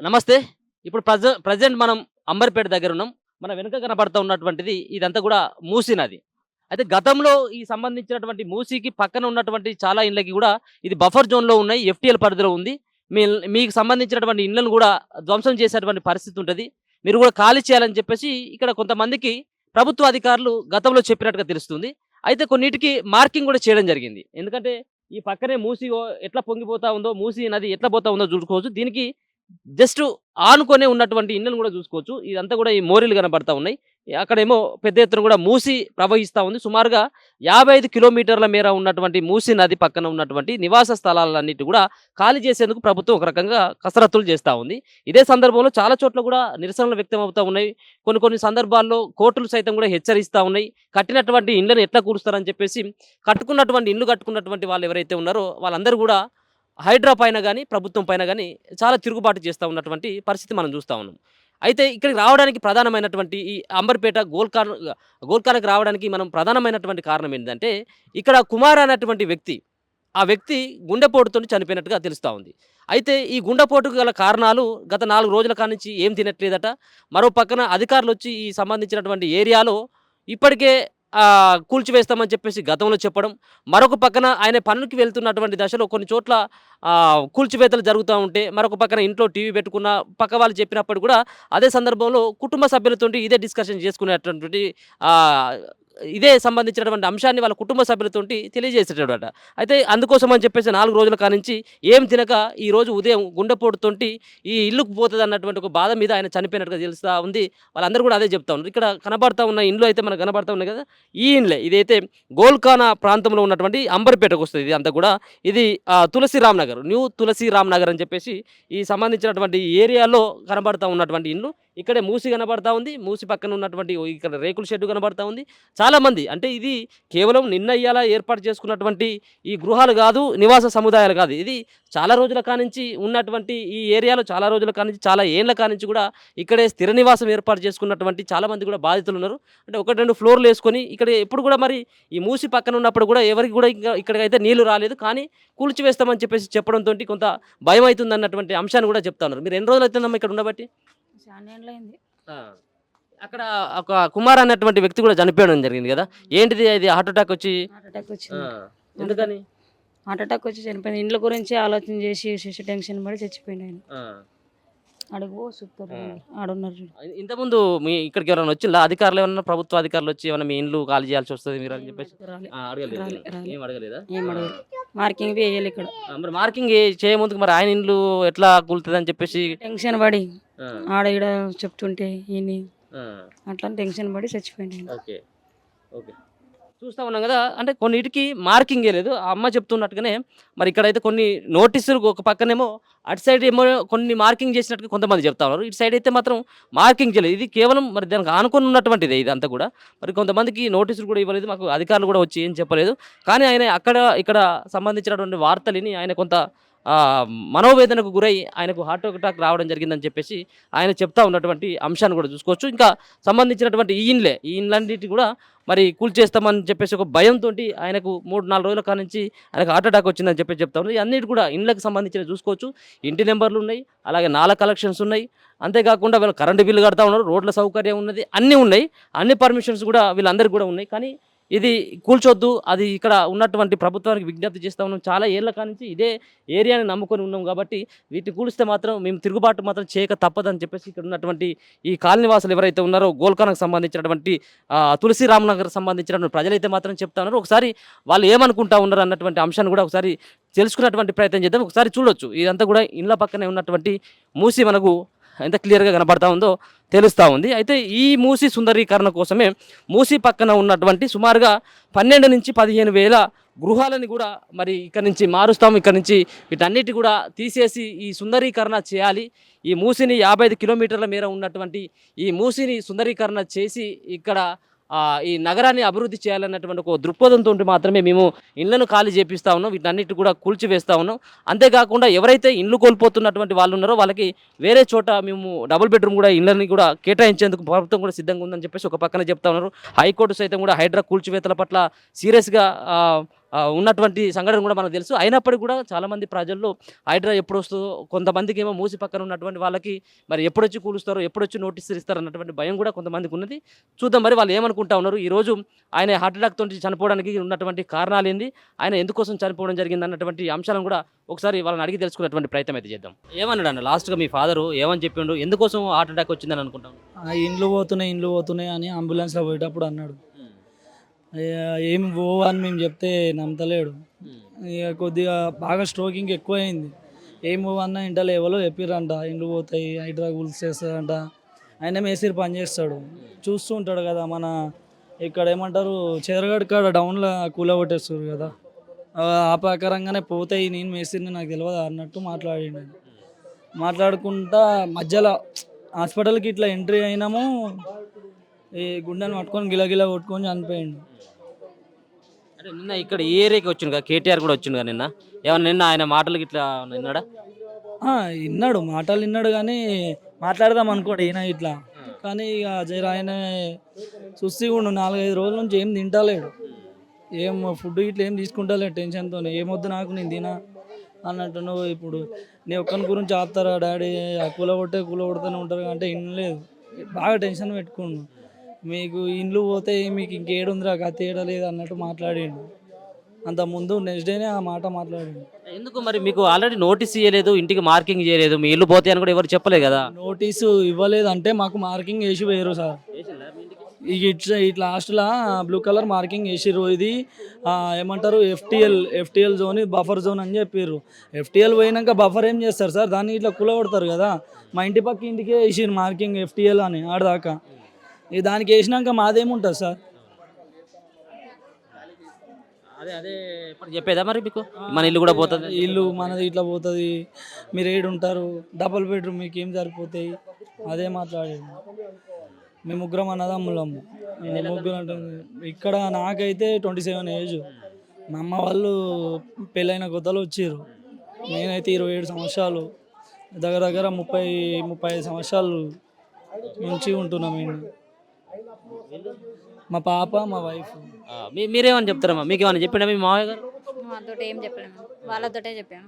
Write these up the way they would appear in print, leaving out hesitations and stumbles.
నమస్తే. ఇప్పుడు ప్రెజెంట్ మనం అంబర్‌పేట దగ్గరున్నాం. మన వెనుక కనపడతా ఉన్నటువంటిది ఇదంతా గూడా మూసీ నది. అయితే గతంలో ఈ సంబంధించినటువంటి మూసీకి పక్కన ఉన్నటువంటి చాలా ఇండ్లకి గూడా ఇది బఫర్ జోన్‌లో ఉన్నాయి. ఎఫ్‌టీఎల్ పరిధిలో ఉంది. మీకు సంబంధించినటువంటి ఇళ్ళను గూడా ధ్వంసం చేసేటువంటి పరిస్థితి ఉంటది. మీరు గూడా ఖాళీ చేయాలని చెప్పేసి ఇక్కడ కొంతమందికి ప్రభుత్వ అధికారులు గతంలో చెప్పినట్టుగా తెలుస్తుంది. అయితే కొన్నిటికి మార్కింగ్ గూడా చేయడం జరిగింది. ఎందుకంటే ఈ పక్కనే మూసీ ఎట్లా పొంగిపోతా ఉందో, మూసీ నది ఎట్లా పోతా ఉందో చూసుకోవచ్చు. దీనికి జస్ట్ ఆనుకొనే ఉన్నటువంటి ఇళ్ళను గూడా జూసుకోవచ్చు. ఇదంతా గూడా ఈ మోరీలు కనబడతా ఉన్నాయి. అక్కడేమో పెద్ద ఎత్తున గూడా మూసీ ప్రవహిస్తా ఉంది. సుమారుగా 55 కిలోమీటర్ల మేర ఉన్నటువంటి మూసీ నది పక్కన ఉన్నటువంటి నివాస స్థలాలన్నిటి గూడా ఖాళీ చేసేందుకు ప్రభుత్వం ఒక రకంగా కసరత్తులు చేస్తా ఉంది. ఇదే సందర్భంలో చాలా చోట్ల గూడా నిరసనలు వ్యక్తమవుతా ఉన్నాయి. కొన్ని కొన్ని సందర్భాల్లో కోర్టులు సైతం గూడా హెచ్చరిస్తా ఉన్నాయి. కట్టినటువంటి ఇండ్లను ఎట్లా కూలుస్తారని చెప్పేసి ఇల్లు కట్టుకున్నటువంటి వాళ్ళు ఎవరైతే ఉన్నారో వాళ్ళందరూ గూడా హైడ్రా పైన గాని, ప్రభుత్వం పైన గాని చాలా తిరుగుబాటు చేస్తా ఉన్నటువంటి పరిస్థితి మనం చూస్తా ఉన్నాం. అయితే ఇక్కడికి రావడానికి ప్రధానమైనటువంటి ఈ అంబర్‌పేట గోల్కానికి రావడానికి మనం ప్రధానమైనటువంటి కారణం ఏంటంటే, ఇక్కడ కుమార్ అనేటువంటి వ్యక్తి, ఆ వ్యక్తి గుండెపోటుతోని చనిపోయినట్టుగా తెలుస్తా ఉంది. అయితే ఈ గుండెపోటుకు గల కారణాలు గత 4 రోజుల కాడ్నుంచి ఏం తినట్లేదట. మరో పక్కన అధికారులొచ్చి ఈ సంబంధించినటువంటి ఏరియాలో ఇప్పటికే కూల్చివేస్తామని చెప్పేసి గతంలో చెప్పడం. మరొక పక్కన ఆయన పనులకి వెళ్తున్నటువంటి దశలో కొన్ని చోట్ల కూల్చివేతలు జరుగుతా ఉంటే, మరొక పక్కన ఇంట్లో టీవీ పెట్టుకున్న పక్క వాళ్ళు చెప్పినప్పుడు కూడా అదే సందర్భంలో కుటుంబ సభ్యులతోటి ఇదే డిస్కషన్ చేసుకునేటటువంటి ఆహ్, ఇదే సంబంధించినటువంటి అంశాన్ని వాళ్ళ కుటుంబ సభ్యులతోటి తెలియజేసేటోడట. అయితే అందుకోసం అని చెప్పేసి 4 రోజుల కానించి ఏం తినక ఈరోజు ఉదయం గుండెపోటుతోటి ఈ ఇల్లుకు పోతదన్నటువంటి ఒక బాధ మీద ఆయన చనిపోయినట్టుగా తెలుస్తా ఉంది. వాళ్ళందరూ కూడా అదే చెప్తా ఉన్నారు. ఇక్కడ కనబడతా ఉన్న ఇండ్లు అయితే మనకు కనబడతా ఉన్నాయి కదా! ఈ ఇండ్లే. ఇదైతే గోల్కానా ప్రాంతంలో ఉన్నటువంటి అంబర్‌పేటకొస్తది ఇదంతా కూడా. ఇది తులసిరామ్ నగర్, న్యూ తులసిరామ్ నగర్ అని చెప్పేసి ఈ సంబంధించినటువంటి ఏరియాలో కనబడతా ఉన్నటువంటి ఇండ్లు. ఇక్కడే మూసి కనబడతా ఉంది. మూసి పక్కన ఉన్నటువంటి ఇక్కడ రేకుల షెడ్డు కనబడతా ఉంది. చాలామంది అంటే ఇది కేవలం నిన్న ఇయ్యాల ఏర్పాటు చేసుకున్నటువంటి ఈ గృహాలు గాదు, నివాస సముదాయాలు గాదు. ఇది చాలా రోజుల కానించి ఉన్నటువంటి ఈ ఏరియాలో చాలా రోజుల కానించి, చాలా ఏండ్ల కానించి గూడా ఇక్కడే స్థిర నివాసం ఏర్పాటు చేసుకున్నటువంటి చాలామంది గూడా బాధితులున్నారు. అంటే 1, 2 ఫ్లోర్‌లేసుకొని ఇక్కడ ఎప్పుడు గూడా మరి ఈ మూసి పక్కన ఉన్నప్పుడు గూడా ఎవరికి గూడా ఇంకా ఇక్కడికైతే నీళ్లు రాలేదు. కానీ కూల్చివేస్తామని చెప్పేసి చెప్పడంతోటి కొంత భయమైతుందన్నటువంటి అంశాన్ని గూడా చెప్తా ఉన్నారు. మీరు ఎన్ని రోజులైతుందమ్మా ఇక్కడ ఉండబట్టి? చానేండ్లయింది. ఆ! అక్కడ ఒక కుమార్ అన్నటువంటి వ్యక్తి కూడా చనిపోవడం జరిగింది గదా! ఏంటిది అది హార్ట్ అటాక్ వచ్చి? హార్ట్ అటాక్ ఆ! వచ్చింది. ఎందుకని? హార్ట్ అటాక్ వచ్చి చనిపోయింది. ఇండ్ల గురించి ఆలోచన చేసి టెన్షన్ పడి చచ్చిపోయిండాయన. ఆ! ఆడికి పో సూత్తరు ఆ! ఆడున్నారు చూడు. ఇంతకుముందు మీ ఇక్కడికి ఎవరైనా వచ్చిండ్లా? అధికారులు ఏమన్నా ప్రభుత్వ అధికారులు వచ్చి ఏమన్నా మీ ఇండ్లు ఖాళీ చేయాల్సొస్తది మీరని ఏం చెప్పేసి రాలే. అడగలేదు. రాలే. రాలే. ఏం అడగలేదా? ఏం ఆ! అడగలే. మార్కింగ్ బి ఎయ్యలే ఇక్కడ. మరి మార్కింగ్ చేయముందుకు మరి ఆయన ఇండ్లు ఎట్లా కూలుతదని చెప్పేసి టెన్షన్ పడి ఆ! ఆడ ఈడ చెప్తుంటే ఈయన్ని ఆ! అట్లా టెన్షన్ పడి చచ్చిపోయిండాయన. ఓకే. ఓకే. చూస్తా ఉన్నాం గదా! అంటే కొన్నిటికి మార్కింగే లేదు. ఆ అమ్మ చెప్తున్నట్టుగానే మరి ఇక్కడైతే కొన్ని నోటీసులు ఒక పక్కనేమో అటు సైడ్ ఏమో కొన్ని మార్కింగ్ చేసినట్టుగా కొంతమంది చెప్తా ఉన్నారు. ఇటు సైడ్ అయితే మాత్రం మార్కింగ్ చేయలేదు. ఇది కేవలం మరి దానికి ఆనుకొని ఉన్నటువంటిదే ఇదంతా కూడా. మరి కొంతమందికి నోటీసులు కూడా ఇవ్వలేదు. మాకు అధికారులు కూడా వచ్చి ఏం చెప్పలేదు. కానీ ఆయన ఇక్కడ సంబంధించినటువంటి వార్తలిని ఆయన కొంత మనోవేదనకు గురై ఆయనకు హార్ట్ అటాక్ రావడం జరిగిందని చెప్పేసి ఆయన చెప్తా ఉన్నటువంటి అంశాన్ని కూడా చూసుకోవచ్చు. ఇంకా సంబంధించినటువంటి ఈ ఇండ్లన్నిటిని కూడా మరి కూల్చేస్తామని చెప్పేసి ఒక భయంతోటి ఆయనకు 3, 4 రోజుల కాడ్నుంచి ఆయనకు హార్ట్ అటాక్ వచ్చిందని చెప్పేసి చెప్తా ఉన్నారు. ఇవన్నిటి కూడా ఇండ్లకు సంబంధించినవి చూసుకోవచ్చు. ఇంటి నంబర్‌లున్నాయి. అలాగే నాలా కలెక్షన్స్ ఉన్నాయి. అంతేకాకుండా వీళ్ళు కరెంట్ బిల్లు కడతా ఉన్నారు. రోడ్ల సౌకర్యం ఉన్నది. అన్నీ ఉన్నాయి. అన్ని పర్మిషన్స్ కూడా వీళ్ళందరికీ కూడా ఉన్నాయి. కానీ ఇది కూల్చొద్దు. అది ఇక్కడ ఉన్నటువంటి ప్రభుత్వానికి విజ్ఞప్తి చేస్తా ఉన్నాం. చాలా ఏళ్ల కాడ్నుంచి ఇదే ఏరియాని నమ్ముకొని ఉన్నాం కాబట్టి వీటిని కూలిస్తే మాత్రం మేము తిరుగుబాటు మాత్రం చేయక తప్పదని చెప్పేసి ఇక్కడ ఉన్నటువంటి ఈ కాలనీ వాసులు ఎవరైతే ఉన్నారో గోల్కొండకు సంబంధించినటువంటి తులసిరామ్ నగర్ సంబంధించినటువంటి ప్రజలైతే మాత్రం చెప్తా ఉన్నారు. ఒకసారి వాళ్ళు ఏమనుకుంటా ఉన్నారు అన్నటువంటి అంశాన్ని కూడా ఒకసారి తెలుసుకున్నటువంటి ప్రయత్నం చేద్దాం. ఒకసారి చూడొచ్చు. ఇదంతా కూడా ఇండ్ల పక్కనే ఉన్నటువంటి మూసి మనకు ఎంత క్లియర్‌గా కనబడతా ఉందో తెలుస్తా ఉంది. అయితే ఈ మూసి సుందరీకరణ కోసమే మూసి పక్కన ఉన్నటువంటి సుమారుగా 12-15 వేల గృహాలని కూడా మరి ఇక్కడి నుంచి మారుస్తాం. ఇక్కడి నుంచి వీటన్నిటి కూడా తీసేసి ఈ సుందరీకరణ చేయాలి. ఈ మూసిని 55 కిలోమీటర్ల మేర ఉన్నటువంటి ఈ మూసిని సుందరీకరణ చేసి ఇక్కడ ఈ నగరాన్ని అభివృద్ధి చేయాలన్నటువంటి ఒక దృక్పథంతోటి మాత్రమే మేము ఇళ్లను ఖాళీ చేపిస్తా ఉన్నాం. వీటన్నిటిని కూడా కూల్చివేస్తా ఉన్నాం. అంతేకాకుండా ఎవరైతే ఇండ్లు కోల్పోతున్నటువంటి వాళ్ళు ఉన్నారో వాళ్ళకి వేరే చోట మేము డబుల్ బెడ్రూమ్ కూడా ఇళ్ళని కూడా కేటాయించేందుకు ప్రభుత్వం కూడా సిద్ధంగా ఉందని చెప్పేసి ఒక పక్కన చెప్తా ఉన్నారు. హైకోర్టు సైతం కూడా హైడ్రా కూల్చివేతల పట్ల సీరియస్‌గా ఉన్నటువంటి సంఘటన కూడా మనకు తెలుసు. అయినప్పటికి కూడా చాలామంది ప్రజల్లో హైడ్రా ఎప్పుడొస్తదో, కొంతమందికేమో మూసి పక్కన ఉన్నటువంటి వాళ్ళకి మరి ఎప్పుడొచ్చి కూలుస్తారో, ఎప్పుడొచ్చి నోటీసులు ఇస్తారో అన్నటువంటి భయం కూడా కొంతమందికున్నది. చూద్దాం మరి వాళ్ళు ఏమనుకుంటా ఉన్నారు. ఈరోజు ఆయన హార్ట్ అటాక్ తోటి చనిపోవడానికి ఉన్నటువంటి కారణాలేంది, ఆయన ఎందుకోసం చనిపోవడం జరిగిందన్నటువంటి అంశాలను కూడా ఒకసారి వాళ్ళని అడిగి తెలుసుకునేటువంటి ప్రయత్నం అయితే చేద్దాం. ఏమన్నాడు అన్న లాస్ట్‌గా మీ ఫాదరు ఏమని చెప్పిండు? ఎందుకోసం హార్ట్ అటాక్ వచ్చిందని అనుకుంటావు? ఇండ్లు పోతున్నాయి అని అంబులెన్స్లో పోయేటప్పుడు అన్నాడు. ఏమి పోవు అని మేము చెప్తే నమ్మతలేడు. ఇక కొద్దిగా బాగా స్ట్రోకింగ్ ఎక్కువ అయింది. ఏం పోవు అన్న ఇంట్లో ఎవరో చెప్పిర్రంట, ఇండ్లు పోతాయి, హైడ్రా గుల్స్ చేస్తారంట. ఆయన మేస్త్రి పని చేస్తాడు, చూస్తూ ఉంటాడు కదా. మన ఇక్కడ ఏమంటారు చెదరగడ్డ కాడ డౌన్లో కూలగొట్టేస్తారు కదా, ఆ ప్రకారంగానే పోతాయి. నేను మేస్త్రిని, నాకు తెలియదు అన్నట్టు మాట్లాడిండు. మాట్లాడుకుంటా మధ్యలో హాస్పిటల్కి ఇట్లా ఎంట్రీ అయినాము, ఈ గుండెని పట్టుకొని గిలగిల కొట్టుకొని చనిపోయిండు. అంటే నిన్న ఇక్కడ ఈ ఏరియాకి వచ్చిండు కదా, కేటీఆర్ కూడా వచ్చిండు కదా నిన్న. ఏమన్నా నిన్న ఆయన మాటలకి ఇట్లా విన్నాడా? విన్నాడు, మాటలు విన్నాడు కానీ మాట్లాడదాం అనుకోడు ఈయన ఇట్లా. కానీ ఇక జర ఆయన చూసి ఉండు 4-5 రోజుల నుంచి ఏం తింటలేడు, ఏం ఫుడ్ ఇట్లా ఏం తీసుకుంటలేడు. టెన్షన్తో ఏమొద్దు నాకు, నేను తినా అన్నట్టు. నువ్వు ఇప్పుడు నీ ఒక్కని గురించి ఆపుతారా డాడీ, ఆ కూలగొడుతూనే ఉంటారు అంటే వినలేదు. బాగా టెన్షన్ పెట్టుకుండు. మీకు ఇండ్లు పోతే మీకు ఇంకేడుందిరా గతి ఏడలేదు అన్నట్టు మాట్లాడిండు. అంత ముందు నెక్స్ట్ డేనే ఆ మాట మాట్లాడిండు. ఎందుకు మరి మీకు ఆల్రెడీ నోటీస్ ఇవ్వలేదు, ఇంటికి మార్కింగ్ చేయలేదు, మీ ఇల్లు పోతే అని కూడా ఎవరు చెప్పలేదు కదా? నోటీసు ఇవ్వలేదు అంటే మాకు మార్కింగ్ వేసి వేయరు సార్. ఇక ఇట్లా లాస్ట్లో బ్లూ కలర్ మార్కింగ్ వేసిర్రు. ఇది ఏమంటారు ఎఫ్టిఎల్ జోన్, బఫర్ జోన్ అని చెప్పారు. ఎఫ్టిఎల్ పోయినాక బఫర్ ఏం చేస్తారు సార్, దాన్ని ఇట్లా కూలగొడతారు కదా. మా ఇంటి పక్క ఇంటికే వేసిర్రు మార్కింగ్ ఎఫ్టిఎల్ అని ఆడదాకా. ఇక దానికి వేసినాక మాదేముంటుంది సార్? అదే ఇప్పుడు చెప్పేదా మరి మీకు మన ఇల్లు కూడా పోతుంది, ఇల్లు మనది ఇట్లా పోతుంది, మీరు ఏడుంటారు, డబుల్ బెడ్రూమ్ మీకు ఏం సరిపోతాయి, అదే మాట్లాడేది. మేము ముగ్గురం అన్నదమ్ములము. ముగ్గురు అంటే ఇక్కడ నాకైతే 27 ఏజ్. మా అమ్మ వాళ్ళు పెళ్ళైన కొత్తలో వచ్చారు. నేనైతే 27 సంవత్సరాలు, దగ్గర దగ్గర 30-35 సంవత్సరాలు నుంచి ఉంటున్నాం. మా పాప, మా వైఫ్. మీరేమని చెప్తారమ్మా? మీకు ఏమైనా చెప్పిండా మీ మామయ్య గారు? మాతో ఏం చెప్పాను, వాళ్ళతోటే చెప్పాను.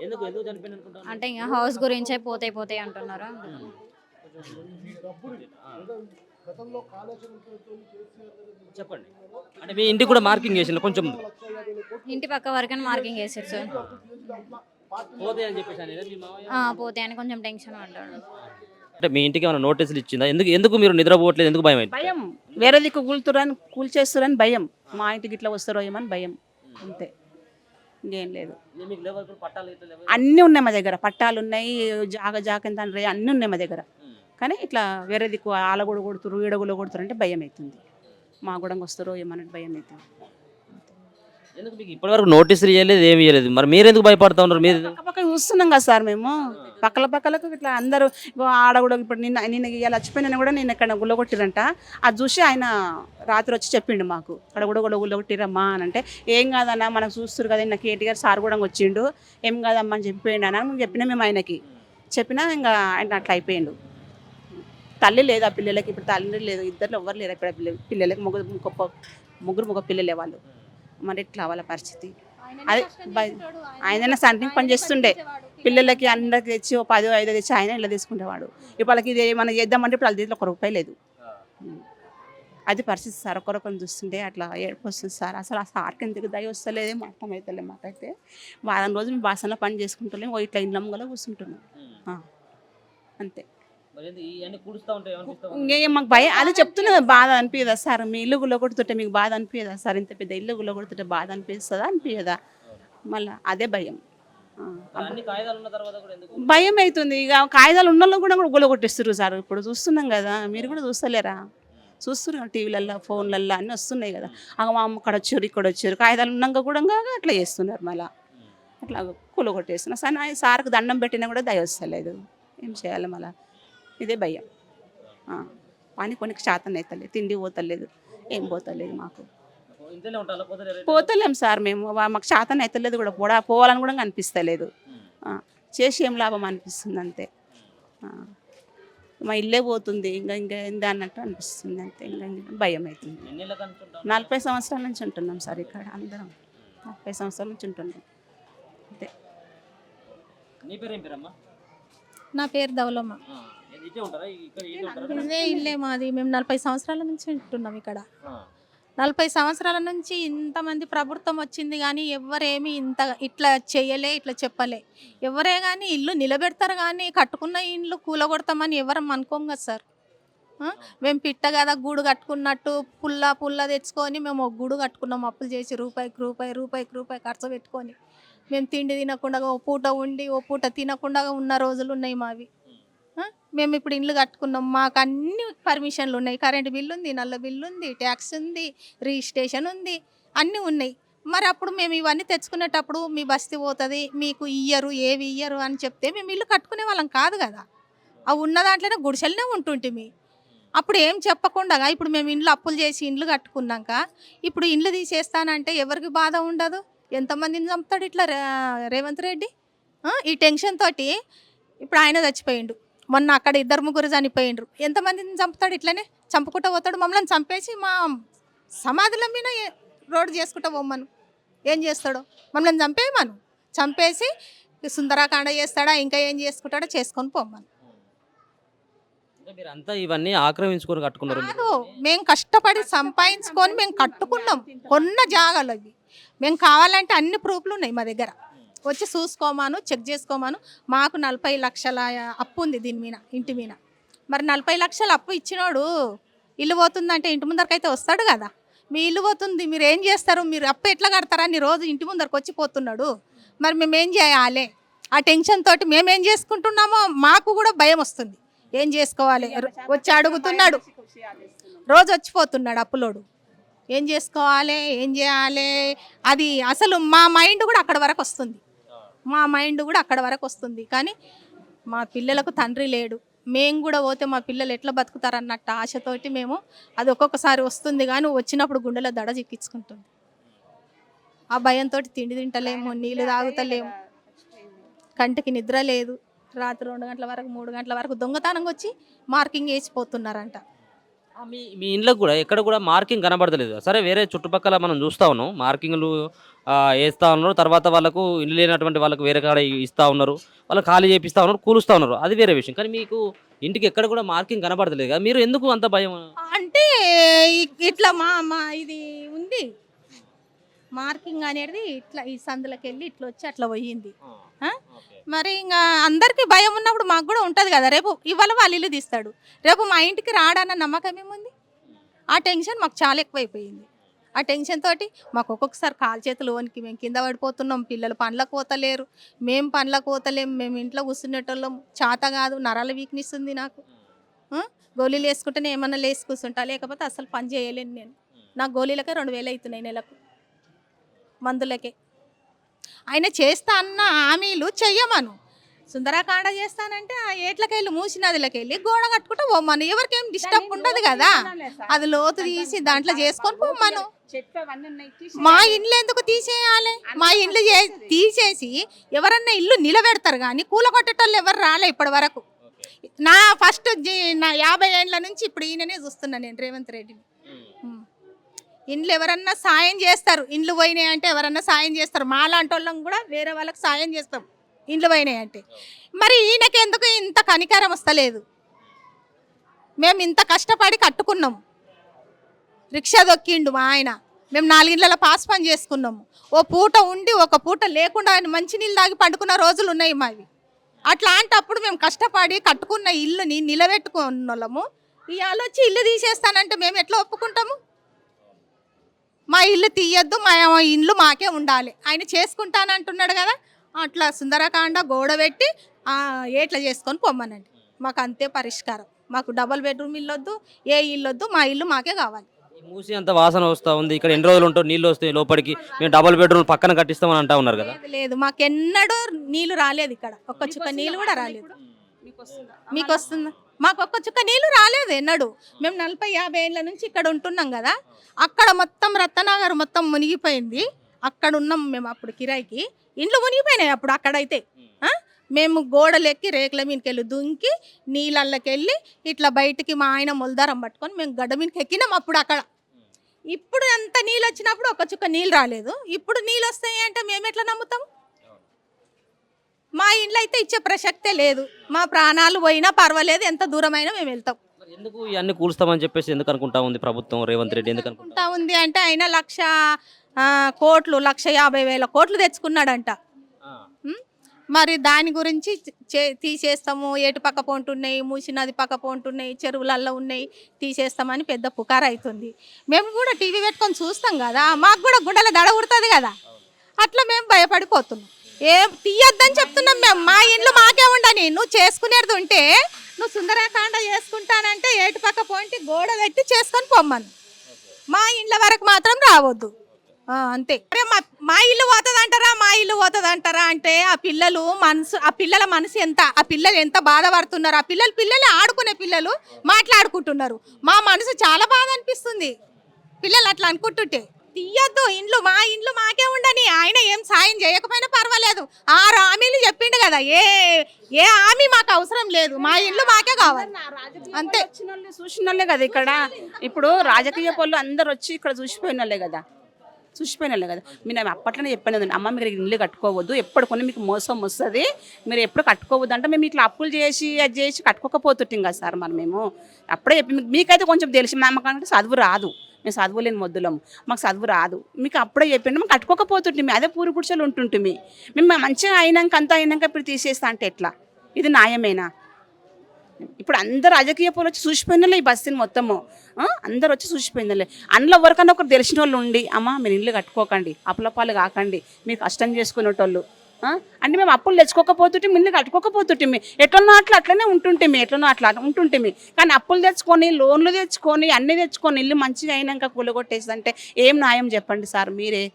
ఎందుకు ఎందుకు చనిపోయింది అనుకుంటాను? అంటే ఇంకా హౌస్ గురించే పోతాయి అంటున్నారు. చెప్పండి. అంటే మీ ఇంటికి కూడా మార్కింగ్ చేసిన కొంచెం ఇంటి పక్క వరకని మార్కింగ్ వేసారు సార్. పోతే అని చెప్పేసి మీ మామయ్య పోతే అని కొంచెం టెన్షన్ అంటాడు. అంటే మీ ఇంటికి ఏమైనా నోటీసులు ఇచ్చిందా? ఎందుకు మీరు నిద్రపోవట్లేదు, ఎందుకు భయం అయింది? భయం, వేరే దిక్కు కూల్చేస్తారని భయం, మా ఇంటికి ఇట్లా వస్తారో ఏమని భయం, అంతే, ఇంకేం లేదు. అన్నీ ఉన్నాయి మా దగ్గర, పట్టాలు ఉన్నాయి, జాగంత అన్నీ ఉన్నాయి మా దగ్గర. కానీ ఇట్లా వేరే దిక్కు ఆలగూడ కొడుతురు, ఈడగులో కొడుతురు అంటే భయం అవుతుంది. మా కూడా వస్తారో ఏమన్నట్టు భయం అవుతుంది. ఎందుకు మీకు ఇప్పటివరకు నోటీసులు ఇవ్వలేదు, ఏమి ఇవ్వలేదు, మరి మీరు ఎందుకు భయపడతా ఉన్నారు? మీరు పక్క చూస్తున్నాం కదా సార్, మేము పక్కలకు ఇట్లా అందరూ ఆడ కూడా ఇప్పుడు నిన్న ఇలా చచ్చిపోయినా కూడా నేను ఇక్కడ గుల్లగొట్టిరంట. అది చూసి ఆయన రాత్రి వచ్చి చెప్పిండు మాకు, అక్కడ కూడా గుల్లగొట్టిరమ్మా అని. అంటే ఏం కాదన్నా మనకు చూస్తారు కదా, నాకు కేటీఆర్ సార్ కూడా వచ్చిండు, ఏం కాదమ్మా అని చెప్పిపోయిండు అని చెప్పినా. మేము ఆయనకి చెప్పినా ఇంకా ఆయన అట్లా అయిపోయిండు. తల్లి లేదు ఆ పిల్లలకి, ఇప్పుడు తల్లి లేదు, ఇద్దరు ఎవ్వరు లేరు ఇక్కడ పిల్లలకి. ముగ్గురు పిల్లలే వాళ్ళు. మరి ఎట్లా వాళ్ళ పరిస్థితి? అదే ఆయనైనా సంటింగ్ పని చేస్తుండే, పిల్లలకి అందరికి తెచ్చి 10-5 తెచ్చి ఆయన ఇలా తీసుకునేవాడు. ఇప్పుడు వాళ్ళకి ఇది ఏమైనా చేద్దామంటే ఇప్పుడు వాళ్ళ దగ్గర ₹1 లేదు. అది పరిస్థితి సార్. ఒకరొకరిని చూస్తుంటే అట్లా ఏడుపు వస్తుంది సార్. అసలు ఆ సార్కి ఎందుకు దయ వస్తలేదేమో అర్థమవుతలే మాకైతే. వారం రోజులు మేము బాసనలో పని చేసుకుంటలేము, ఇట్లా ఇంట్లో కూర్చుంటున్నాం అంతే. ఇంకేం మాకు భయం, అది చెప్తున్నా, బాధ అనిపించదా సార్? మీ ఇల్లు గుల్లగొడుతుంటే మీకు బాధ అనిపించదా సార్? ఇంత పెద్ద ఇల్లు గుల్లగొడుతుంటే బాధ అనిపిస్తుందా అనిపించదా? మళ్ళీ అదే భయం, భయం అవుతుంది. ఇక కాగితాలు ఉన్న కూడా గుల్లగొట్టిస్తారు సార్. ఇప్పుడు చూస్తున్నాం కదా, మీరు కూడా చూస్తలేరా? చూస్తున్నారు టీవీలల్లో, ఫోన్లల్లో అన్నీ వస్తున్నాయి కదా. మా అమ్మ అక్కడ వచ్చారు, ఇక్కడ వచ్చారు, కాగితాలు ఉన్నాక కూడా అట్లా చేస్తున్నారు. మళ్ళీ అట్లా కూలగొట్టేస్తున్నారు సార్. సార్కి దండం పెట్టినా కూడా దయ వస్తలేదు, ఏం చేయాలి? మళ్ళీ ఇదే భయం. పని కొనికి శాతం అవుతలేదు, తిండి పోతలేదు, ఏం పోతలేదు. మాకు పోతలేం సార్, మేము మాకు శాతం అవుతలేదు కూడా, పోవాలని కూడా అనిపిస్తలేదు. చేసి ఏం లాభం అనిపిస్తుంది అంతే. మా ఇల్లే పోతుంది, ఇంకా ఏంది అన్నట్టు అనిపిస్తుంది అంతే. ఇంకా భయం అవుతుంది. 40 సంవత్సరాల నుంచి ఉంటున్నాం సార్ ఇక్కడ అందరం. 40 సంవత్సరాల నుంచి ఉంటున్నాం అంతే. నీ పేరు ఏం పేరమ్మా? నా పేరు ధవలమ్మ. ఇటే ఉంటారా? ఇక్కడ ఇటే ఉంటారా? ఇదే ఇల్లే మాది. మేము 40 సంవత్సరాల నుంచి ఉంటున్నాం ఇక్కడ. ఆ. 40 సంవత్సరాల నుంచి ఇంతమంది ప్రభుత్వం వచ్చింది కానీ ఎవరేమి ఇట్లా చేయలే, ఇట్లా చెప్పలే. ఎవరే కానీ ఇల్లు నిలబెడతారు కానీ కట్టుకున్న ఇల్లు కూలగొడతామని ఎవరం అనుకోం కదా సార్. మేము పిట్ట కదా గూడు కట్టుకున్నట్టు పుల్ల తెచ్చుకొని మేము ఒక గూడు కట్టుకున్నాం అప్పులు చేసి రూపాయికి రూపాయి ఖర్చు పెట్టుకొని. మేము తిండి తినకుండా ఓ పూట ఉండి ఓ పూట తినకుండా ఉన్న రోజులు ఉన్నాయి మావి. మేము ఇప్పుడు ఇల్లు కట్టుకున్నాం, మాకు అన్ని పర్మిషన్లు ఉన్నాయి. కరెంటు బిల్లు ఉంది, నల్ల బిల్లు ఉంది, ట్యాక్స్ ఉంది, రిజిస్ట్రేషన్ ఉంది, అన్నీ ఉన్నాయి. మరి అప్పుడు మేము ఇవన్నీ తెచ్చుకునేటప్పుడు మీ బస్తీ పోతుంది, మీకు ఏవి ఇయ్యరు అని చెప్తే మేము ఇల్లు కట్టుకునే వాళ్ళం కాదు కదా. అవి ఉన్న దాంట్లోనే గుడిసెలనే ఉంటుంటిమి. అప్పుడు ఏం చెప్పకుండా ఇప్పుడు మేము ఇండ్లు అప్పులు చేసి ఇండ్లు కట్టుకున్నాక ఇప్పుడు ఇండ్లు తీసేస్తానంటే ఎవరికి బాధ ఉండదు? ఎంతమందిని చంపుతాడు ఇట్లా రేవంత్ రెడ్డి? ఈ టెన్షన్ తోటి ఇప్పుడు ఆయన చచ్చిపోయిండు, మొన్న అక్కడ 2-3 చనిపోయిండ్రు. ఎంతమందిని చంపుతాడు? ఇట్లనే చంపుకుంటూ పోతాడు. మమ్మల్ని చంపేసి మా సమాధుల మీద రోడ్డు చేసుకుంటూ పోమ్మను. ఏం చేస్తాడో మమ్మల్ని చంపేసి సుందరాకాండ చేస్తాడా, ఇంకా ఏం చేసుకుంటాడో చేసుకొని పోమ్మను. మీరు అంతా ఇవన్నీ ఆక్రమించుకొని కట్టుకున్నారు. కాదు, మేము కష్టపడి సంపాదించుకొని మేము కట్టుకున్నాం కొన్న జాగాలు అవి. మేము కావాలంటే అన్ని ప్రూఫ్లు ఉన్నాయి మా దగ్గర, వచ్చి చూసుకోమాను, చెక్ చేసుకోమాను. మాకు 40 లక్షల అప్పు ఉంది దీని మీద, ఇంటి మీద. మరి 40 లక్షల అప్పు ఇచ్చినోడు ఇల్లు పోతుందంటే ఇంటి ముందరకైతే వస్తాడు కదా. మీ ఇల్లు పోతుంది, మీరు ఏం చేస్తారు? మీరు అప్పు ఎట్లా కడతారని రోజు ఇంటి ముందరకు వచ్చి పోతున్నాడు. మరి మేమేం చేయాలి? ఆ టెన్షన్ తోటి మేమేం చేసుకుంటున్నామో మాకు కూడా భయం వస్తుంది. ఏం చేసుకోవాలి? వచ్చి అడుగుతున్నాడు, రోజు వచ్చిపోతున్నాడు అప్పులోడు. ఏం చేసుకోవాలి, ఏం చేయాలి? అది అసలు మా మైండ్ కూడా అక్కడ వరకు వస్తుంది. కానీ మా పిల్లలకు తండ్రి లేడు, మేము కూడా పోతే మా పిల్లలు ఎట్లా బతుకుతారన్నట్టు ఆశతోటి మేము అది ఒక్కొక్కసారి వస్తుంది కానీ వచ్చినప్పుడు గుండెలో దడ చిక్కించుకుంటుంది. ఆ భయంతో తిండి తింటలేము, నీళ్ళు తాగుతలేము, కంటికి నిద్ర లేదు. రాత్రి 2 గంటల వరకు 3 గంటల వరకు దొంగతనంగా వచ్చి మార్కింగ్ వేసిపోతున్నారంట. మీ ఇండ్లకు కూడా ఎక్కడ కూడా మార్కింగ్ కనబడతలేదు. సరే, వేరే చుట్టుపక్కల మనం చూస్తూ ఉన్నాం, మార్కింగ్లు వేస్తూ ఉన్నారు. తర్వాత వాళ్ళకు ఇల్లు లేనటువంటి వాళ్ళకు వేరే కాడ ఇస్తూ ఉన్నారు, వాళ్ళు ఖాళీ చేపిస్తూ ఉన్నారు, కూలుస్తూ ఉన్నారు, అది వేరే విషయం. కానీ మీకు ఇంటికి ఎక్కడ కూడా మార్కింగ్ కనబడతలేదు కదా, మీరు ఎందుకు అంత భయం? అంటే ఇట్లా మా ఇది ఉంది మార్కింగ్ అనేది, ఇట్లా ఈ సందులకి వెళ్ళి ఇట్లా వచ్చి అట్లా పోయింది. మరి ఇంకా అందరికీ భయం ఉన్నప్పుడు మాకు కూడా ఉంటుంది కదా. రేపు ఇవాళ వాళ్ళు ఇల్లు తీస్తాడు, రేపు మా ఇంటికి రాడన్న నమ్మకం ఏముంది? ఆ టెన్షన్ మాకు చాలా ఎక్కువైపోయింది. ఆ టెన్షన్ తోటి మాకు ఒక్కొక్కసారి కాలు చేతులు వనికి మేము కింద పడిపోతున్నాం. పిల్లలు పనులకు పోతలేరు, మేము పనులకు పోతలేము, మేము ఇంట్లో కూర్చునేటోళ్ళం. చేత కాదు, నరాల వీక్నెస్ ఉంది నాకు. గోళీలు వేసుకుంటేనే ఏమన్నా లేసి కూర్చుంటా, లేకపోతే అసలు పని చేయలేను నేను. నాకు గోళీలకే 2000 అవుతున్నాయి నెలకు, మందులకే. ఆయన చేస్తా అన్న హామీలు చెయ్యమను. సుందరాకాండ చేస్తానంటే ఆ ఏట్లకెళ్ళి మూసి నదిలకెళ్ళి గోడ కట్టుకుంటూ పోమ్మను. ఎవరికేం డిస్టర్బ్ ఉండదు కదా, అది లోతు తీసి దాంట్లో చేసుకొని పోమ్మను. మా ఇండ్లు ఎందుకు తీసేయాలి? మా ఇండ్లు తీసేసి ఎవరన్నా ఇల్లు నిలబెడతారు కానీ కూలగొట్టేటోళ్ళు ఎవరు రాలే ఇప్పటి వరకు. నా 50 ఏళ్ళ నుంచి ఇప్పుడు ఈయననే చూస్తున్నా నేను, రేవంత్ రెడ్డిని. ఇండ్లు ఎవరన్నా సాయం చేస్తారు, ఇండ్లు పోయినాయి అంటే ఎవరన్నా సాయం చేస్తారు. మాలాంటి వాళ్ళం కూడా వేరే వాళ్ళకి సాయం చేస్తాం ఇండ్లు పోయినాయి అంటే. మరి ఈయనకి ఎందుకు ఇంత కనికరం వస్తలేదు? మేము ఇంత కష్టపడి కట్టుకున్నాం, రిక్షా దొక్కిండు మా ఆయన, మేము 4 ఇళ్ళ పాస్ పని చేసుకున్నాము. ఓ పూట ఉండి ఒక పూట లేకుండా ఆయన మంచినీళ్ళు తాగి పండుకున్న రోజులు ఉన్నాయి మావి. అట్లాంటప్పుడు మేము కష్టపడి కట్టుకున్న ఇల్లుని నిలబెట్టుకున్న వాళ్ళము ఇవాళ వచ్చి ఇల్లు తీసేస్తానంటే మేము ఎట్లా ఒప్పుకుంటాము? మా ఇల్లు తీయద్దు, మా ఇల్లు మాకే ఉండాలి. ఆయన చేసుకుంటానంటున్నాడు కదా, అట్లా సుందరకాండ గోడ పెట్టి ఏట్లా చేసుకొని పొమ్మనండి. మాకు అంతే పరిష్కారం. మాకు డబుల్ బెడ్రూమ్ ఇల్లు వద్దు, ఏ ఇల్లు వద్దు, మా ఇల్లు మాకే కావాలి. మూసి అంత వాసన వస్తూ ఉంది, ఇక్కడ ఎన్ని రోజులు ఉంటావు, నీళ్ళు వస్తాయి లోపలికి, మేము డబుల్ బెడ్రూమ్ పక్కన కట్టిస్తామని అంటా ఉన్నారు కదా. లేదు, మాకెన్నడూ నీళ్లు రాలేదు ఇక్కడ, ఒక్క చుక్క నీళ్ళు కూడా రాలేదు. మీకు వస్తుందా? మాకు ఒక్క చుక్క నీళ్ళు రాలేదు ఎన్నడూ. మేము 40-50 ఏళ్ళ నుంచి ఇక్కడ ఉంటున్నాం కదా. అక్కడ మొత్తం రత్ననగర్ మొత్తం మునిగిపోయింది, అక్కడ ఉన్నాం మేము అప్పుడు కిరాయికి. ఇండ్లు మునిగిపోయినాయి అప్పుడు అక్కడైతే. మేము గోడలెక్కి రేకుల మీదకి వెళ్ళి దుంకి నీళ్ళకి వెళ్ళి ఇట్లా బయటికి మా ఆయన మొలదారం పట్టుకొని మేము గడ్డ మీదకి ఎక్కినాం అప్పుడు అక్కడ. ఇప్పుడు అంత నీళ్ళు వచ్చినప్పుడు ఒక చుక్క నీళ్ళు రాలేదు, ఇప్పుడు నీళ్ళు వస్తాయి అంటే మేము ఎట్లా నమ్ముతాం? మా ఇంట్లో అయితే ఇచ్చే ప్రసక్తే లేదు. మా ప్రాణాలు పోయినా పర్వాలేదు, ఎంత దూరమైనా మేము వెళ్తాం. మరి ఎందుకు ఇవన్నీ కూలుస్తామని చెప్పేసి ఎందుకు అనుకుంటా ఉంది ప్రభుత్వం, రేవంత్ రెడ్డి ఎందుకు అనుకుంటా అనుకుంటా ఉంది అంటే ఆయన 1,50,000 కోట్లు తెచ్చుకున్నాడంట. ఉం? మరి దాని గురించి తీసేస్తాము, ఏటు పక్క పోంటున్నాయి, మూసి నది పక్క పోంటున్నాయి, చెరువులల్లో ఉన్నాయి, తీసేస్తామని పెద్ద పుకారు అవుతుంది. మేము కూడా టీవీ పెట్టుకొని చూస్తాం కదా, మాకు కూడా గుండెల దడ ఉడుతుంది కదా, అట్లా మేము భయపడిపోతున్నాం. ఏం తీయొద్దని చెప్తున్నాం మేము. మా ఇండ్లు మాకే ఉండని, నువ్వు చేసుకునేది ఉంటే నువ్వు సుందరకాండ చేసుకుంటానంటే ఏటు పక్క పోంటి గోడ పెట్టి చేసుకొని పొమ్మను, మా ఇండ్ల వరకు మాత్రం రావద్దు. అంతే. అరే మా ఇల్లు పోతుందంటారా, మా ఇల్లు పోతుందంటారా అంటే ఆ పిల్లల మనసు ఎంత, ఆ పిల్లలు ఎంత బాధపడుతున్నారు. ఆ పిల్లలు ఆడుకునే పిల్లలు మాట్లాడుకుంటున్నారు. మా మనసు చాలా బాధ అనిపిస్తుంది పిల్లలు అట్లా అనుకుంటుంటే. తీయద్దు ఇండ్లు, మా ఇండ్లు మాకే ఉండని. ఆయన ఏం సాయం చేయకపోయినా పర్వాలేదు, 6 హామీలు చెప్పిండు కదా, ఏ హామీ మాకు అవసరం లేదు, మా ఇండ్లు మాకే కావాలి అంతే. చూసిన వాళ్ళే కదా ఇక్కడ. ఇప్పుడు రాజకీయ పనులు అందరు వచ్చి ఇక్కడ చూసిపోయిన వాళ్ళే కదా, మీరు అప్పట్లోనే చెప్పాను కదండి, అమ్మ మీరు ఇల్లు కట్టుకోవద్దు, ఎప్పుడు కొన్ని మీకు మోసం వస్తుంది, మీరు ఎప్పుడు కట్టుకోవద్దు అంటే మేము ఇట్లా అప్పులు చేసి అది చేసి కట్టుకోకపోతుంటాం కదా సార్. మరి మేము అప్పుడే చెప్పి మీకైతే కొంచెం తెలిసి మాకంటే చదువు రాదు, మేము చదువులేని మొద్దులము, మాకు చదువు రాదు, మీకు అప్పుడే చెప్పిండు మేము కట్టుకోకపోతుంటే అదే పూరి గుడిసెలు ఉంటుంటే మేము మంచిగా అయినాక అంతా అయినాక ఇప్పుడు తీసేస్తా అంటే ఎట్లా? ఇది న్యాయమేనా? ఇప్పుడు అందరు రాజకీయ పనులు వచ్చి చూసిపోయినలే ఈ బస్సుని మొత్తము, అందరు వచ్చి చూసిపోయిందలే. అందులో ఎవరికన్నా ఒకరు తెలిసిన వాళ్ళు ఉండి అమ్మ మీరు ఇల్లు కట్టుకోకండి, అప్పులపాలు కాకండి, మీరు కష్టం చేసుకునేటోళ్ళు అంటే మేము అప్పులు తెచ్చుకోకపోతుంటే ఇల్లు కట్టుకోకపోతుంటే ఎట్లనో అట్లనే ఉంటుంటే కానీ అప్పులు తెచ్చుకొని లోన్లు తెచ్చుకొని అన్నీ తెచ్చుకొని ఇల్లు మంచిగా అయినాక కూలగొట్టేసి అంటే ఏం న్యాయం చెప్పండి సార్ మీరే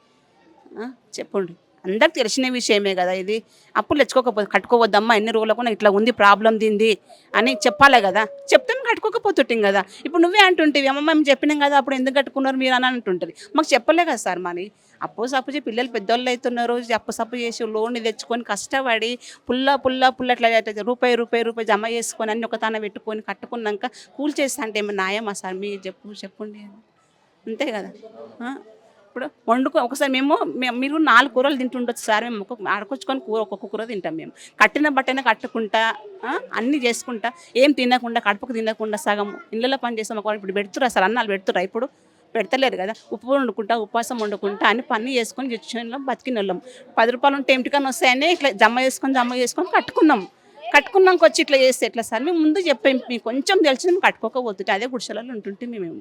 చెప్పండి. అందరికి తెలిసిన విషయమే కదా ఇది. అప్పులు కట్టుకోవద్దమ్మా, ఎన్ని రోజులకు ఇట్లా ఉంది ప్రాబ్లం దీంది అని చెప్పాలి కదా, చెప్తే మేము కట్టుకోకపోతుంటాం కదా. ఇప్పుడు నువ్వే అంటుంటేవి అమ్మ మేము చెప్పినాం కదా అప్పుడు ఎందుకు కట్టుకున్నారు మీరు అని అంటుంటుంది, మాకు చెప్పలే కదా సార్. మరి అప్పు సప్పు చేసి పిల్లలు పెద్దోళ్ళు అవుతున్నారు, అప్పు సప్పు చేసి లోన్ తెచ్చుకొని కష్టపడి పుల్ల అట్లా రూపాయి జమ చేసుకొని అన్ని ఒక తాన పెట్టుకొని కట్టుకున్నాక కూల్ చేస్తా అంటే ఏమన్నా న్యాయమా సార్? మీరు చెప్పండి అంతే కదా. ఇప్పుడు ఒకసారి మీరు 4 కూరలు తింటుండొచ్చు సార్, మేము ఆడుకొచ్చుకొని ఒక్కొక్క కూర తింటాం. మేము కట్టిన బట్టనే కట్టుకుంటా అన్నీ చేసుకుంటా ఏం తినకుండా కడుపుకు తినకుండా సగం ఇళ్ళలో పని చేస్తాం. ఇప్పుడు పెడుతురా సార్, అన్నాలు పెడుతురా? ఇప్పుడు పెడతలేరు కదా. ఉపవాసం వండుకుంటా అని పని చేసుకొని తెచ్చిన బతికిన వాళ్ళం. 10 రూపాయలు ఉంటే ఇంటికన్నా వస్తాయని ఇట్లా జమ చేసుకొని కట్టుకున్నాక వచ్చి ఇట్లా చేస్తే ఎట్లా సార్? మేము ముందు చెప్పాం, మీకు కొంచెం తెలిసి మేము కట్టుకోకపోతుంటే అదే గుడిసెలలో ఉంటుంటే మేము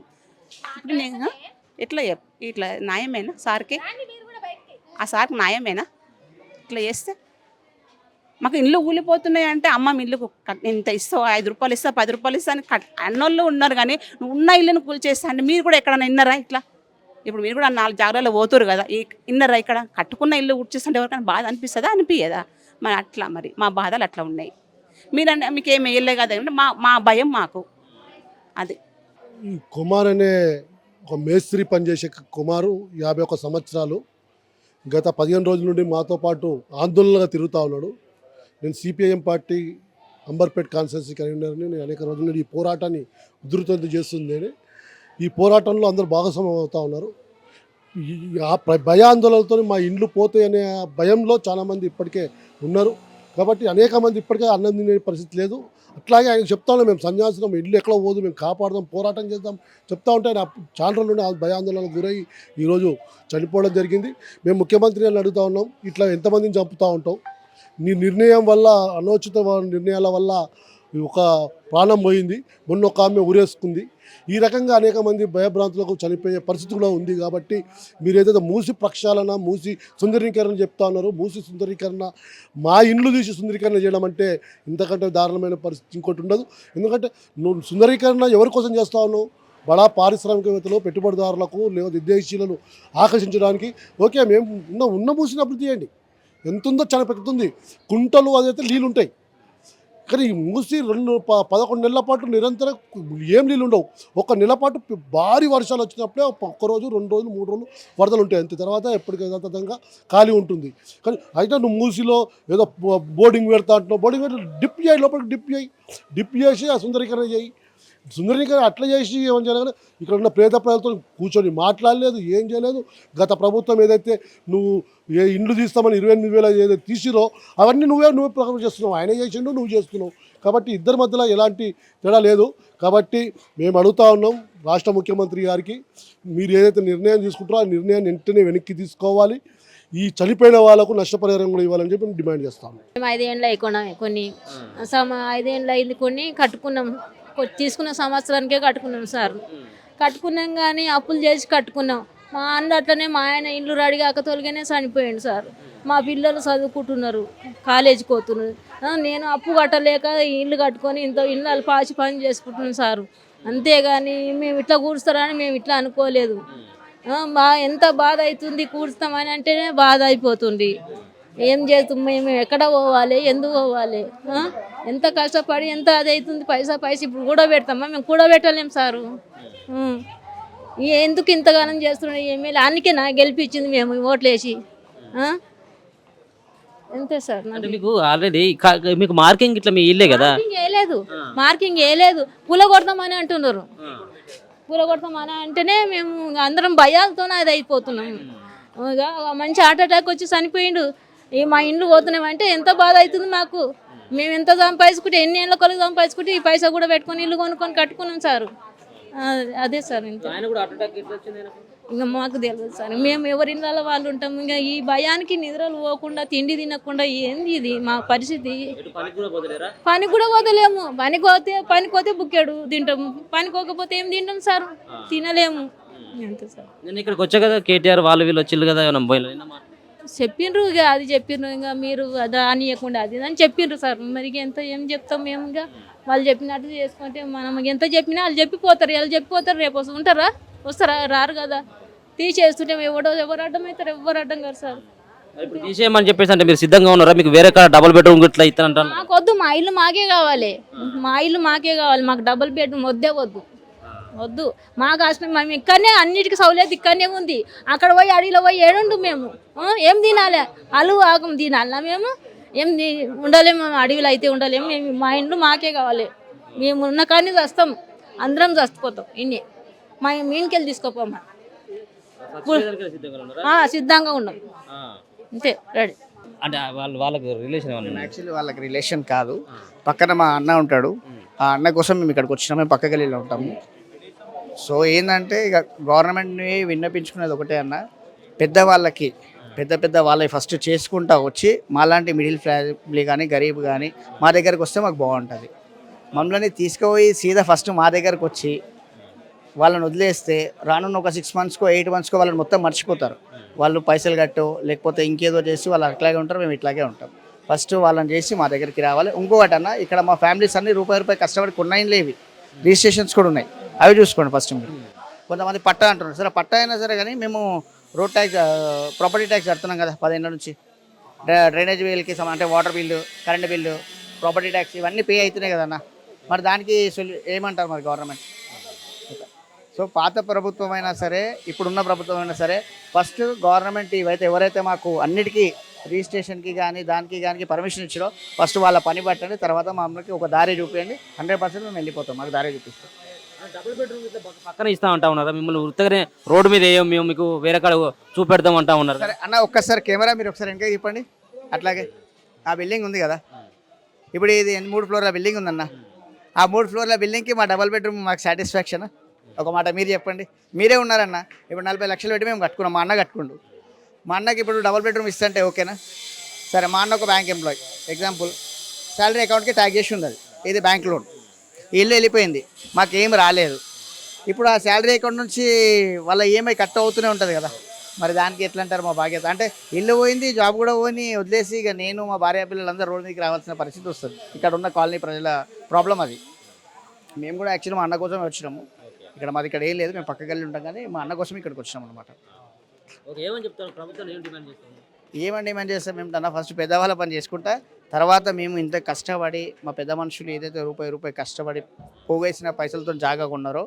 ఇప్పుడు నేను ఇట్లా న్యాయమేనా సార్కి? ఆ సార్కి న్యాయమేనా ఇట్లా చేస్తే? మాకు ఇల్లు ఊలిపోతున్నాయి అంటే అమ్మ ఇల్లు ఇంత ఇస్తావు, 5 రూపాయలు ఇస్తా 10 రూపాయలు ఇస్తా అని అన్నోళ్ళు ఉన్నారు. కానీ నువ్వు ఉన్న ఇల్లుని కూల్ చేస్తా అంటే మీరు కూడా ఎక్కడన్నా ఇన్నారా ఇట్లా? ఇప్పుడు మీరు కూడా 4 జాగ్రత్తలు పోతురు కదా, ఇన్నరా? ఇక్కడ కట్టుకున్న ఇల్లు కూర్చేస్తుంటే ఎవరికైనా బాధ అనిపిస్తుందా? మరి అట్లా మరి మా బాధలు అట్లా ఉన్నాయి. మీరంటే మీకు ఏం వేయలే కదా అంటే మా భయం మాకు అది. కుమార్ అనే ఒక మేస్త్రి పనిచేసే కుమారు 51 సంవత్సరాలు గత 15 రోజుల నుండి మాతో పాటు ఆందోళనగా తిరుగుతూ ఉన్నాడు. నేను సిపిఐఎం పార్టీ అంబర్పేట్ కాన్స్టిట్యున్సీ కన్వీనర్ని. నేను అనేక రోజుల నుండి ఈ పోరాటాన్ని ఉధృతం చేస్తుంది. ఈ పోరాటంలో అందరూ భాగస్వామ్యం అవుతూ ఉన్నారు. ఆ భయాందోళనలతో మా ఇండ్లు పోతాయనే భయంలో చాలామంది ఇప్పటికే ఉన్నారు. కాబట్టి అనేక మంది ఇప్పటికే అన్నం తినే పరిస్థితి లేదు. అట్లాగే ఆయన చెప్తా ఉన్నాం, మేము సన్యాసినం, ఇల్లు ఎక్కడ పోదు, మేము కాపాడదాం, పోరాటం చేద్దాం చెప్తా ఉంటే ఆయన చాలా రోజుల నుండి భయాందోళనకు గురై ఈరోజు చనిపోవడం జరిగింది. మేము ముఖ్యమంత్రి అని అడుగుతూ ఉన్నాం, ఇట్లా ఎంతమందిని చంపుతూ ఉంటాం? నీ నిర్ణయం వల్ల, అనోచిత నిర్ణయాల వల్ల ఒక ప్రాణం పోయింది, మొన్న ఒక ఆమె ఉరేసుకుంది. ఈ రకంగా అనేక మంది భయభ్రాంతులకు చనిపోయే పరిస్థితి కూడా ఉంది. కాబట్టి మీరు ఏదైతే మూసి ప్రక్షాళన, మూసి సుందరీకరణ చెప్తా ఉన్నారు, మూసి సుందరీకరణ, మా ఇండ్లు తీసి సుందరీకరణ చేయడం అంటే ఇంతకంటే దారుణమైన పరిస్థితి ఇంకోటి ఉండదు. ఎందుకంటే నువ్వు సుందరీకరణ ఎవరి కోసం చేస్తా ఉన్నావు? బడా పారిశ్రామికవేత్తలు, పెట్టుబడిదారులకు లేదా విదేశీయులను ఆకర్షించడానికి. ఓకే, మేము ఉన్న మూసిని అభివృద్ధి చేయండి, ఎంత ఉందో చాలా పెరుగుతుంది. కుంటలు అదైతే నీళ్ళు ఉంటాయి, కానీ మూసి 11 నెలల పాటు నిరంతరం ఏం నీళ్ళు ఉండవు. ఒక నెల పాటు భారీ వర్షాలు వచ్చినప్పుడే 1 రోజు 2 రోజులు 3 రోజులు వరదలు ఉంటాయి, అంతే. తర్వాత ఎప్పటికీ ఖాళీ ఉంటుంది. కానీ అయితే నువ్వు మూసిలో ఏదో బోర్డింగ్ పెడతా అంటున్నావు, బోర్డింగ్ పెట్టి డిప్ చేయి, లోపలికి డిప్ చేసి ఆ సుందరీకరణ చేయి. సుందరికి అట్లా చేసి ఏమని చేయలేదు, ఇక్కడ ఉన్న పేద ప్రజలతో కూర్చొని మాట్లాడలేదు, ఏం చేయలేదు. గత ప్రభుత్వం ఏదైతే నువ్వు ఏ ఇండ్లు తీస్తామని 28,000 ఏదైతే తీసిరో అవన్నీ నువ్వే ప్రకటన చేస్తున్నావు, ఆయనే చేసిండు, నువ్వు చేస్తున్నావు. కాబట్టి ఇద్దరి మధ్యలో ఎలాంటి తేడా లేదు. కాబట్టి మేము అడుగుతా ఉన్నాం రాష్ట్ర ముఖ్యమంత్రి గారికి, మీరు ఏదైతే నిర్ణయం తీసుకుంటారో ఆ నిర్ణయాన్ని వెంటనే వెనక్కి తీసుకోవాలి. ఈ చనిపోయిన వాళ్ళకు నష్టపరిహారం కూడా ఇవ్వాలని చెప్పి మేము డిమాండ్ చేస్తాము. మేము 5 ఏళ్ళు అయిపోయినాం, కొన్ని 5 ఏళ్ళు అయింది, కొన్ని కట్టుకున్నాం, తీసుకున్న సంవత్సరానికే కట్టుకున్నాం సార్. కట్టుకున్నాం కానీ అప్పులు చేసి కట్టుకున్నాం. మా అన్న అట్లనే మా ఆయన ఇల్లు రెడీ కాక తొలగానే చనిపోయాడు సార్. మా పిల్లలు చదువుకుంటున్నారు, కాలేజీకి పోతున్నారు. నేను అప్పు కట్టలేక ఇల్లు కట్టుకొని ఇంత ఇల్లు పాచి పని చేసుకుంటున్నాను సారు. అంతేగాని మేము ఇట్లా కూర్స్తారని మేము ఇట్లా అనుకోలేదు. ఎంత బాధ అవుతుంది, కూర్స్తామని అంటేనే బాధ అయిపోతుంది. ఏం చేస్తాం మేము, ఎక్కడ పోవాలి, ఎందుకు పోవాలి? ఎంత కష్టపడి ఎంత అది అవుతుంది, పైసా ఇప్పుడు కూడా పెడతామా? మేము కూడా పెట్టలేము సారు. ఎందుకు ఇంతగానం చేస్తున్నాం? ఎమ్మెల్యే అందుకే నా గెలిపించింది మేము ఓట్లేసి. అంతే సార్. అంటే మీకు ఆల్రెడీ మీకు మార్కింగ్ ఇట్లా మీ ఇల్లే కదా? మార్కింగ్ వేయలేదు, పూల కొడతామని అంటున్నారు. పూల కొడతామని అంటేనే మేము అందరం భయాలతోనే అది అయిపోతున్నాము. ఇక మంచి హార్ట్ అటాక్ వచ్చి చనిపోయిండు. మా ఇండ్లు పోతున్నామంటే ఎంత బాధ అవుతుంది మాకు. మేము ఎంత సంపాదించుకుంటే, ఎన్ని ఏళ్ళ కొరకు సంపాదించుకుంటే ఈ పైసా కూడా పెట్టుకొని ఇల్లు కొనుక్కొని కట్టుకున్నాం సారు. అదే సార్. ఇంకా మాకు తెలియదు సార్, మేము ఎవరి ఇళ్ళలో వాళ్ళు ఉంటాము. ఇంకా ఈ భయానికి నిద్రలు పోకుండా, తిండి తినకుండా ఏంది ఇది మా పరిస్థితి. పని కూడా వదలేము. పనికి పోతే బుక్కాడు తింటాము, పనికి పోకపోతే ఏం తింటాం సార్? తినలేము. అంతే సార్. నేను ఇక్కడికి వచ్చా కదా, కేటీఆర్ వాళ్ళు వీళ్ళు వచ్చిల్లు కదా, చెప్పిండ్రు. ఇక అది చెప్పిండ్రు, ఇంకా మీరు అది రానియకుండా అది అని చెప్పిండ్రు సార్. మరి ఎంత ఏం చెప్తాం మేము? ఇంకా వాళ్ళు చెప్పినట్టు చేసుకుంటే మనం ఎంత చెప్పినా వాళ్ళు చెప్పిపోతారు, వాళ్ళు చెప్పిపోతారు. రేపు ఉంటారా? వస్తారా? రారు కదా. తీసేస్తుంటే ఎవరు అడ్డం అవుతారు? ఎవరు అడ్డం కాదు సార్. ఇప్పుడు తీసేయమని చెప్పేసి అంటే మీరు సిద్ధంగా ఉన్నారా? మీకు వేరే కాడ డబుల్ బెడ్రూమ్ ఇట్లా ఇస్తానంటారు. మాకు వద్దు, మా ఇల్లు మాకే కావాలి. మా ఇల్లు మాకే కావాలి. మాకు డబుల్ బెడ్రూమ్ వద్దు. మాకు కష్టం. మేము ఇక్కడనే అన్నిటికీ సౌలభ్యం ఇక్కడనే ఉంది. అక్కడ పోయి అడవిలో పోయి ఏడుండు మేము. ఏం తినాలి? ఆకం తినాలా మేము? ఉండలేము, అడవిలో అయితే ఉండలేము. మేము మా ఇండ్లు మాకే కావాలి. మేము ఉన్న కానీ చస్తాం, అందరం చచ్చిపోతాం. మా ఇంటికి తీసుకోపోమా, సిద్ధంగా ఉన్నాం. అంతే, రెడీ. అంటే వాళ్ళకి రిలేషన్ యాక్చువల్లీ వాళ్ళకి రిలేషన్ కాదు, పక్కన మా అన్న ఉంటాడు. ఆ అన్న కోసం మేము ఇక్కడికి వచ్చినాం. మేము పక్క గల్లీలో ఉంటాము. సో ఏంటంటే ఇక గవర్నమెంట్ని విన్నపించుకునేది ఒకటే అన్న, పెద్దవాళ్ళకి పెద్ద వాళ్ళకి ఫస్ట్ చేసుకుంటా వచ్చి మాలాంటి మిడిల్ ఫ్యామిలీ కానీ గరీబ్ కానీ మా దగ్గరకు వస్తే మాకు బాగుంటుంది. మమ్మల్ని తీసుకుపోయి సీదా ఫస్ట్ మా దగ్గరకు వచ్చి వాళ్ళని వదిలేస్తే రానున్న ఒక 6 monthsకో 8 monthsకో వాళ్ళని మొత్తం మర్చిపోతారు. వాళ్ళు పైసలు కట్టో లేకపోతే ఇంకేదో చేసి వాళ్ళు అట్లాగే ఉంటారు, మేము ఇట్లాగే ఉంటాం. ఫస్ట్ వాళ్ళని చేసి మా దగ్గరికి రావాలి. ఇంకొకటి అన్న, ఇక్కడ మా ఫ్యామిలీస్ అన్ని రూపాయి కష్టపడి కొన్నాయిన్లే, ఇవి రిజిస్ట్రేషన్స్ కూడా ఉన్నాయి, అవి చూసుకోండి ఫస్ట్. మీరు కొంతమంది పట్టా అంటున్నారు, సరే పట్టా అయినా సరే కానీ మేము రోడ్ ట్యాక్స్, ప్రాపర్టీ ట్యాక్స్ కడుతున్నాం కదా 10 ఏళ్ళ నుంచి. డ్రైనేజ్ బిల్లుకి అంటే water bill, current bill, property tax ఇవన్నీ పే అవుతున్నాయి కదన్న. మరి దానికి ఏమంటారు మరి గవర్నమెంట్? సో పాత ప్రభుత్వం అయినా సరే ఇప్పుడున్న ప్రభుత్వం అయినా సరే ఫస్ట్ గవర్నమెంట్ ఇవైతే ఎవరైతే మాకు అన్నిటికీ రిజిస్ట్రేషన్కి కానీ దానికి కానీ పర్మిషన్ ఇచ్చారో ఫస్ట్ వాళ్ళ పని పట్టండి, తర్వాత మమ్మల్ని ఒక దారి చూపించండి. 100% మేము వెళ్ళిపోతాం, మాకు దారి చూపిస్తాం. డబుల్ బెడ్రూమ్ ఇట్లా పక్కన ఇస్తా ఉంటా ఉన్నారా? మిమ్మల్ని ఉత్తగానే రోడ్డు మీద వేయం, మేము మీకు వేరే కాడ చూపెడదాం అంటా ఉన్నారు. సరే అన్న, ఒక్కసారి కెమెరా మీరు ఒకసారి వెనక చెప్పండి. అట్లాగే ఆ బిల్డింగ్ ఉంది కదా, ఇప్పుడు ఇది 3 ఫ్లోర్ల బిల్డింగ్ ఉందన్న. ఆ 3 ఫ్లోర్ల బిల్డింగ్కి మా డబుల్ బెడ్రూమ్ మాకు సాటిస్ఫాక్షన్? ఒక మాట మీరు చెప్పండి. మీరే ఉన్నారన్న, ఇప్పుడు 40 లక్షలు పెట్టి మేము కట్టుకున్నాం, మా అన్న కట్టుకుండు. మా అన్నకి ఇప్పుడు డబుల్ బెడ్రూమ్ ఇస్తుంటే ఓకేనా? సరే, మా అన్న ఒక బ్యాంక్ ఎంప్లాయీ, ఎగ్జాంపుల్ శాలరీ అకౌంట్కి ట్యాగ్ చేసి ఉంది, ఇది బ్యాంక్ లోన్. ఇల్లు వెళ్ళిపోయింది, మాకేం రాలేదు. ఇప్పుడు ఆ శాలరీ అకౌంట్ నుంచి వాళ్ళ ఈఎంఐ కట్ అవుతూనే ఉంటుంది కదా, మరి దానికి ఎట్లా అంటారు మా బాధ్యత? అంటే ఇల్లు పోయింది, జాబ్ కూడా పోయి వదిలేసి ఇక నేను మా భార్య పిల్లలందరూ రోడ్డు మీదకి రావాల్సిన పరిస్థితి వస్తుంది. ఇక్కడ ఉన్న కాలనీ ప్రజల ప్రాబ్లం అది. మేము కూడా యాక్చువల్లీ మా అన్న కోసమే వచ్చినాము. ఇక్కడ మాది ఇక్కడ ఏం లేదు, మేము పక్క గల్లి ఉంటాం, కానీ మా అన్న కోసం ఇక్కడికి వచ్చినాం అనమాట. ఏమని డిమాండ్ చేస్తాం మేము అన్న? ఫస్ట్ పెద్దవాళ్ళ పని చేసుకుంటా, తర్వాత మేము ఇంత కష్టపడి మా పెద్ద మనుషులు ఏదైతే రూపాయి కష్టపడి పోగేసిన పైసలతో జాగా కొన్నారో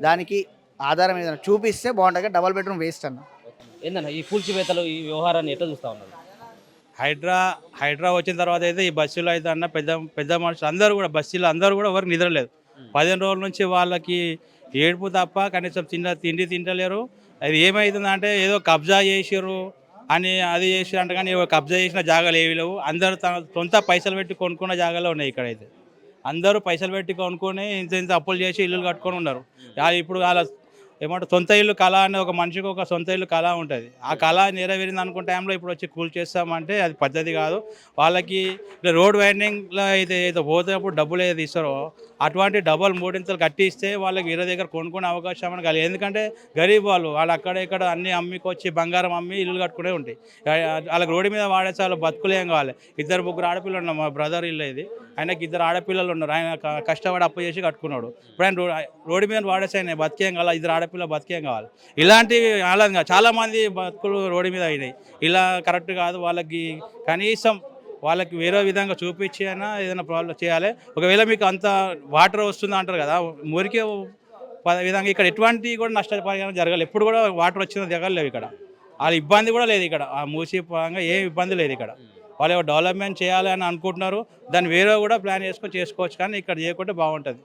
దానికి ఆధారం ఏదైనా చూపిస్తే బాగుంటుంది. డబుల్ బెడ్రూమ్ వేస్ట్ అన్న. ఏందన్నా ఈ పూల్చివేతలు ఈ వ్యవహారాన్ని ఎట్లా చూస్తా ఉన్నారు? హైడ్రా వచ్చిన తర్వాత అయితే ఈ బస్సులో అయితే అన్న పెద్ద మనుషులు అందరూ కూడా బస్సులో అందరూ కూడా ఎవరికి నిద్ర లేదు. 15 రోజుల నుంచి వాళ్ళకి ఏడుపు తప్ప కనీసం తిండి తింటలేరు. అది ఏమవుతుందంటే ఏదో కబ్జా చేసిర్రు అని అది చేసి అంటే కానీ కబ్జా చేసిన జాగాలు ఏవి లేవు. అందరూ తన సొంత పైసలు పెట్టి కొనుక్కున్న జాగాలో ఉన్నాయి ఇక్కడైతే. అందరూ పైసలు పెట్టి కొనుక్కొని ఇంత అప్పులు చేసి ఇల్లులు కట్టుకొని ఉన్నారు. ఇప్పుడు వాళ్ళ ఏమంటారు సొంత ఇల్లు కళ అనే ఒక మనిషికి ఒక సొంత ఇల్లు కళ ఉంటుంది. ఆ కళ నెరవేరింది అనుకున్న టైంలో ఇప్పుడు వచ్చి కూల్ చేస్తామంటే అది పద్ధతి కాదు. వాళ్ళకి రోడ్ వైండింగ్లో అయితే పోతేప్పుడు డబ్బులు ఏదైతే ఇస్తారో అటువంటి డబల్ మూడింతలు కట్టిస్తే వాళ్ళకి వేరే దగ్గర కొనుక్కునే అవకాశం అని కలిగి. ఎందుకంటే గరీబ్ వాళ్ళు అక్కడ ఇక్కడ అన్ని అమ్మికొచ్చి బంగారం అమ్మి ఇల్లు కట్టుకునే ఉంటాయి. వాళ్ళకి రోడ్డు మీద వాడేసి వాళ్ళు బతుకులు ఏం కావాలి. 2-3 ఆడపిల్లలు ఉన్నారు. మా బ్రదర్ ఇల్లు ఇది, ఆయనకి 2 ఆడపిల్లలు ఉన్నారు. ఆయన కష్టపడి అప్పు చేసి కట్టుకున్నాడు. ఇప్పుడు ఆయన రోడ్డు మీద వాడేసి ఆయన బతికేం కావాలి, 2 ఆడపిల్లలు బతికేం కావాలి. ఇలాంటివి చాలా మంది బతుకులు రోడ్డు మీద అయినాయి. ఇలా కరెక్ట్ కాదు. వాళ్ళకి కనీసం వాళ్ళకి వేరే విధంగా చూపించి అయినా ఏదైనా ప్రాబ్లం చేయాలి. ఒకవేళ మీకు అంత వాటర్ వస్తుంది అంటారు కదా, మురికే విధంగా ఇక్కడ ఎటువంటి కూడా నష్టపరిహారం జరగాలి. ఎప్పుడు కూడా వాటర్ వచ్చిన జరగలేవు ఇక్కడ. వాళ్ళ ఇబ్బంది కూడా లేదు ఇక్కడ. ఆ మూసి పరంగా ఏం ఇబ్బంది లేదు ఇక్కడ. వాళ్ళు డెవలప్మెంట్ చేయాలి అని అనుకుంటున్నారు. దాన్ని వేరే కూడా ప్లాన్ చేసుకోవచ్చు, కానీ ఇక్కడ చేయకుంటే బాగుంటుంది.